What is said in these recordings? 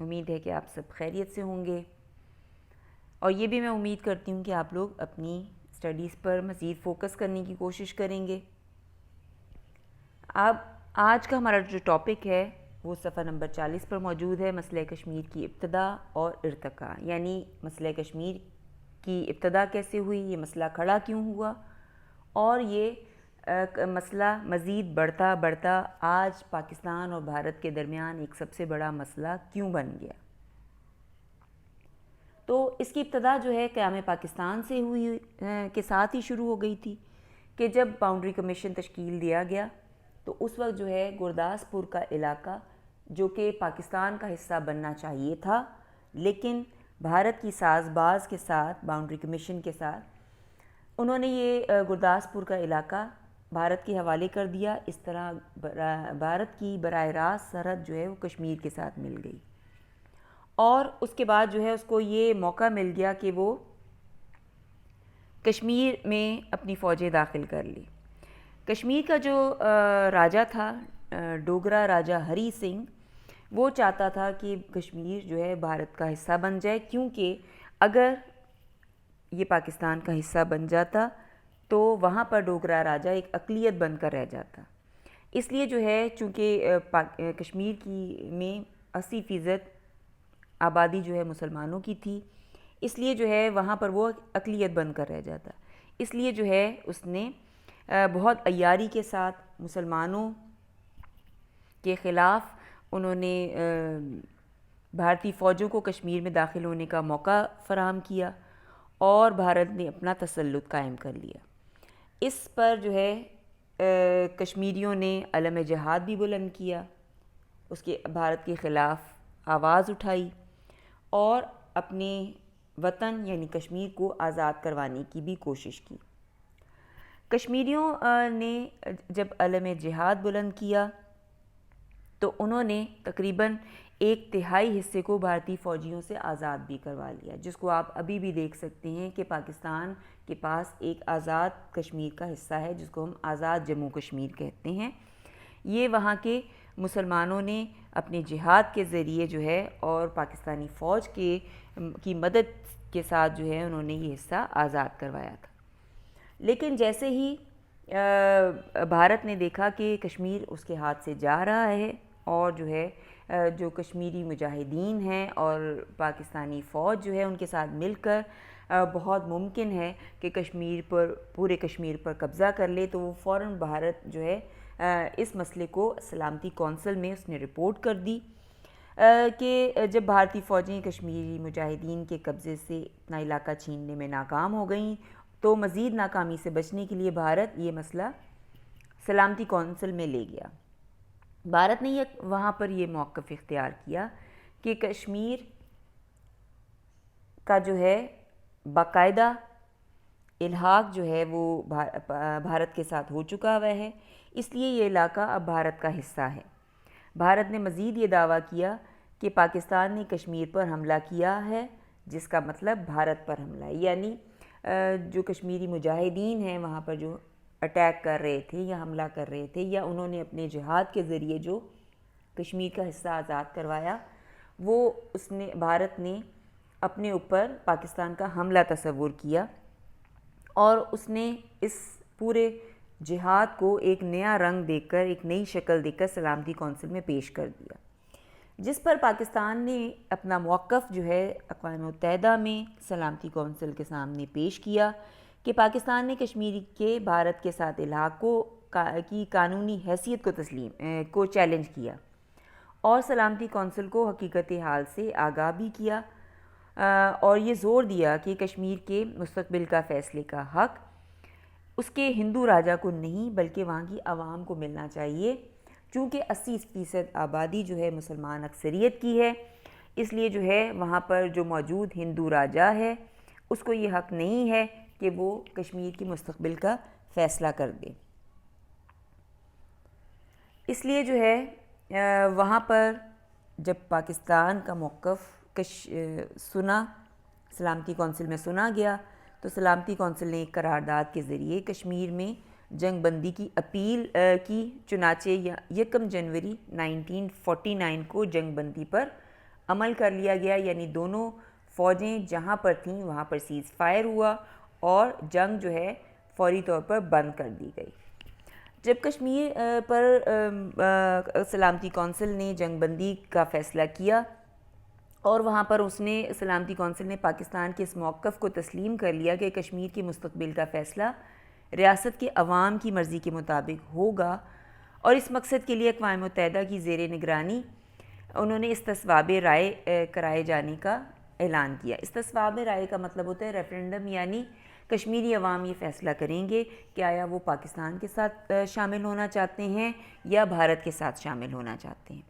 امید ہے کہ آپ سب خیریت سے ہوں گے، اور یہ بھی میں امید کرتی ہوں کہ آپ لوگ اپنی اسٹڈیز پر مزید فوکس کرنے کی کوشش کریں گے۔ اب آج کا ہمارا جو ٹاپک ہے وہ صفحہ نمبر 40 پر موجود ہے، مسئلہ کشمیر کی ابتدا اور ارتقاء، یعنی مسئلہ کشمیر کی ابتدا کیسے ہوئی، یہ مسئلہ کھڑا کیوں ہوا، اور یہ مسئلہ مزید بڑھتا آج پاکستان اور بھارت کے درمیان ایک سب سے بڑا مسئلہ کیوں بن گیا۔ تو اس کی ابتدا جو ہے قیام پاکستان سے ہوئی کے ساتھ ہی شروع ہو گئی تھی کہ جب باؤنڈری کمیشن تشکیل دیا گیا تو اس وقت جو ہے گرداسپور کا علاقہ جو کہ پاکستان کا حصہ بننا چاہیے تھا، لیکن بھارت کی ساز باز کے ساتھ باؤنڈری کمیشن کے ساتھ انہوں نے یہ گرداسپور کا علاقہ بھارت کے حوالے کر دیا۔ اس طرح بھارت کی براہ راست سرحد جو ہے وہ کشمیر کے ساتھ مل گئی، اور اس کے بعد جو ہے اس کو یہ موقع مل گیا کہ وہ کشمیر میں اپنی فوجیں داخل کر لی۔ کشمیر کا جو راجہ تھا ڈوگرا راجہ ہری سنگھ، وہ چاہتا تھا کہ کشمیر جو ہے بھارت کا حصہ بن جائے، کیونکہ اگر یہ پاکستان کا حصہ بن جاتا تو وہاں پر ڈوگرا راجہ ایک اقلیت بن کر رہ جاتا۔ اس لیے جو ہے چونکہ کشمیر کی میں 80% آبادی جو ہے مسلمانوں کی تھی، اس لیے جو ہے وہاں پر وہ اقلیت بن کر رہ جاتا۔ اس لیے جو ہے اس نے بہت عیاری کے ساتھ مسلمانوں کے خلاف انہوں نے بھارتی فوجوں کو کشمیر میں داخل ہونے کا موقع فراہم کیا، اور بھارت نے اپنا تسلط قائم کر لیا۔ اس پر جو ہے کشمیریوں نے علم جہاد بھی بلند کیا، اس کے بھارت کے خلاف آواز اٹھائی، اور اپنے وطن یعنی کشمیر کو آزاد کروانے کی بھی کوشش کی۔ کشمیریوں نے جب علم جہاد بلند کیا تو انہوں نے تقریباً 1/3 حصے کو بھارتی فوجیوں سے آزاد بھی کروا لیا، جس کو آپ ابھی بھی دیکھ سکتے ہیں کہ پاکستان کے پاس ایک آزاد کشمیر کا حصہ ہے جس کو ہم آزاد جموں کشمیر کہتے ہیں۔ یہ وہاں کے مسلمانوں نے اپنے جہاد کے ذریعے جو ہے اور پاکستانی فوج کی مدد کے ساتھ جو ہے انہوں نے یہ حصہ آزاد کروایا تھا۔ لیکن جیسے ہی بھارت نے دیکھا کہ کشمیر اس کے ہاتھ سے جا رہا ہے، اور جو ہے جو کشمیری مجاہدین ہیں اور پاکستانی فوج جو ہے ان کے ساتھ مل کر بہت ممکن ہے کہ پورے کشمیر پر قبضہ کر لے، تو وہ فوراً بھارت جو ہے اس مسئلے کو سلامتی کونسل میں اس نے رپورٹ کر دی کہ جب بھارتی فوجیں کشمیری مجاہدین کے قبضے سے اپنا علاقہ چھیننے میں ناکام ہو گئیں، تو مزید ناکامی سے بچنے کے لیے بھارت یہ مسئلہ سلامتی کونسل میں لے گیا۔ بھارت نے وہاں پر یہ موقف اختیار کیا کہ کشمیر کا جو ہے باقاعدہ الحاق جو ہے وہ بھارت کے ساتھ ہو چکا ہوا ہے، اس لیے یہ علاقہ اب بھارت کا حصہ ہے۔ بھارت نے مزید یہ دعویٰ کیا کہ پاکستان نے کشمیر پر حملہ کیا ہے، جس کا مطلب بھارت پر حملہ ہے، یعنی جو کشمیری مجاہدین ہیں وہاں پر جو اٹیک کر رہے تھے یا حملہ کر رہے تھے، یا انہوں نے اپنے جہاد کے ذریعے جو کشمیر کا حصہ آزاد کروایا، وہ بھارت نے اپنے اوپر پاکستان کا حملہ تصور کیا، اور اس نے اس پورے جہاد کو ایک نیا رنگ دے کر، ایک نئی شکل دے کر سلامتی کونسل میں پیش کر دیا، جس پر پاکستان نے اپنا موقف جو ہے اقوام متحدہ میں سلامتی کونسل کے سامنے پیش کیا کہ پاکستان نے کشمیر کے بھارت کے ساتھ الحاق کی قانونی حیثیت کو چیلنج کیا، اور سلامتی کونسل کو حقیقت حال سے آگاہ بھی کیا، اور یہ زور دیا کہ کشمیر کے مستقبل کا فیصلے کا حق اس کے ہندو راجہ کو نہیں بلکہ وہاں کی عوام کو ملنا چاہیے، چونکہ 80% آبادی جو ہے مسلمان اکثریت کی ہے، اس لیے جو ہے وہاں پر جو موجود ہندو راجہ ہے اس کو یہ حق نہیں ہے کہ وہ کشمیر کی مستقبل کا فیصلہ کر دے۔ اس لیے جو ہے وہاں پر جب پاکستان کا موقف سلامتی کونسل میں سنا گیا، تو سلامتی کونسل نے ایک قرارداد کے ذریعے کشمیر میں جنگ بندی کی اپیل کی، چنانچہ 1 جنوری 1949 کو جنگ بندی پر عمل کر لیا گیا، یعنی دونوں فوجیں جہاں پر تھیں وہاں پر سیز فائر ہوا اور جنگ جو ہے فوری طور پر بند کر دی گئی۔ جب کشمیر پر سلامتی کونسل نے جنگ بندی کا فیصلہ کیا اور وہاں پر سلامتی کونسل نے پاکستان کے اس موقف کو تسلیم کر لیا کہ کشمیر کے مستقبل کا فیصلہ ریاست کے عوام کی مرضی کے مطابق ہوگا، اور اس مقصد کے لیے اقوام متحدہ کی زیر نگرانی انہوں نے استصواب رائے کرائے جانے کا اعلان کیا۔ استصواب رائے کا مطلب ہوتا ہے ریفرینڈم، یعنی کشمیری عوام یہ فیصلہ کریں گے کہ آیا وہ پاکستان کے ساتھ شامل ہونا چاہتے ہیں یا بھارت کے ساتھ شامل ہونا چاہتے ہیں۔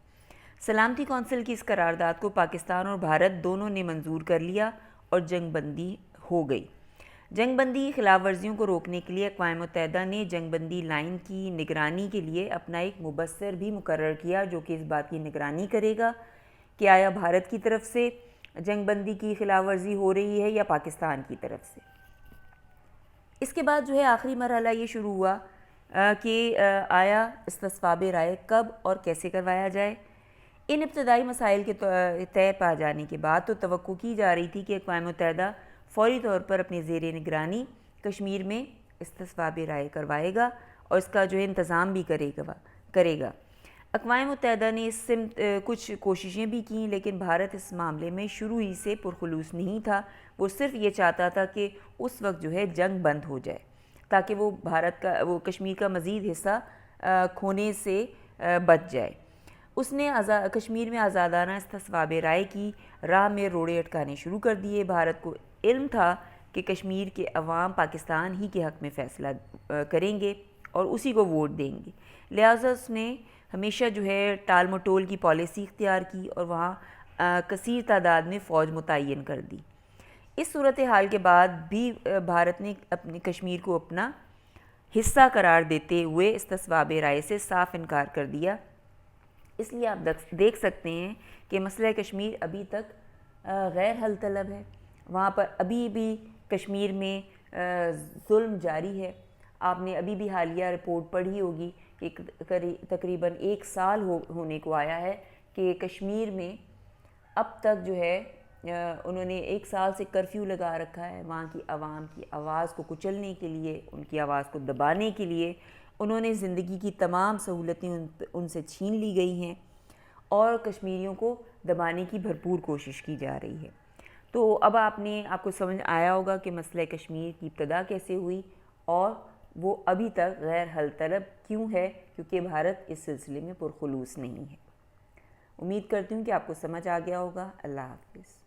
سلامتی کونسل کی اس قرارداد کو پاکستان اور بھارت دونوں نے منظور کر لیا اور جنگ بندی ہو گئی۔ جنگ بندی خلاف ورزیوں کو روکنے کے لیے اقوام متحدہ نے جنگ بندی لائن کی نگرانی کے لیے اپنا ایک مبصر بھی مقرر کیا، جو کہ اس بات کی نگرانی کرے گا کہ آیا بھارت کی طرف سے جنگ بندی کی خلاف ورزی ہو رہی ہے یا پاکستان کی طرف سے۔ اس کے بعد جو ہے آخری مرحلہ یہ شروع ہوا کہ آیا استصواب رائے کب اور کیسے کروایا جائے۔ ان ابتدائی مسائل کے طے پا جانے کے بعد تو توقع کی جا رہی تھی کہ اقوام متحدہ فوری طور پر اپنی زیر نگرانی کشمیر میں استصواب رائے کروائے گا اور اس کا جو ہے انتظام بھی کرے گا۔ اقوام متحدہ نے اس سمت کچھ کوششیں بھی کیں، لیکن بھارت اس معاملے میں شروع ہی سے پرخلوص نہیں تھا۔ وہ صرف یہ چاہتا تھا کہ اس وقت جو ہے جنگ بند ہو جائے تاکہ وہ کشمیر کا مزید حصہ کھونے سے بچ جائے۔ اس نے کشمیر میں آزادانہ استصواب رائے کی راہ میں روڑے اٹکانے شروع کر دیے۔ بھارت کو علم تھا کہ کشمیر کے عوام پاکستان ہی کے حق میں فیصلہ کریں گے اور اسی کو ووٹ دیں گے، لہٰذا اس نے ہمیشہ جو ہے ٹال مٹول کی پالیسی اختیار کی اور وہاں کثیر تعداد میں فوج متعین کر دی۔ اس صورتحال کے بعد بھی بھارت نے اپنے کشمیر کو اپنا حصہ قرار دیتے ہوئے استصواب رائے سے صاف انکار کر دیا۔ اس لیے آپ دیکھ سکتے ہیں کہ مسئلہ کشمیر ابھی تک غیر حل طلب ہے، وہاں پر ابھی بھی کشمیر میں ظلم جاری ہے۔ آپ نے ابھی بھی حالیہ رپورٹ پڑھی ہوگی کہ تقریباً 1 سال ہونے کو آیا ہے کہ کشمیر میں اب تک جو ہے انہوں نے 1 سال سے کرفیو لگا رکھا ہے۔ وہاں کی عوام کی آواز کو کچلنے کے لیے، ان کی آواز کو دبانے کے لیے انہوں نے زندگی کی تمام سہولتیں ان سے چھین لی گئی ہیں اور کشمیریوں کو دبانے کی بھرپور کوشش کی جا رہی ہے۔ تو اب آپ کو سمجھ آیا ہوگا کہ مسئلہ کشمیر کی ابتدا کیسے ہوئی اور وہ ابھی تک غیر حل طلب کیوں ہے، کیونکہ بھارت اس سلسلے میں پرخلوص نہیں ہے۔ امید کرتی ہوں کہ آپ کو سمجھ آ گیا ہوگا۔ اللہ حافظ۔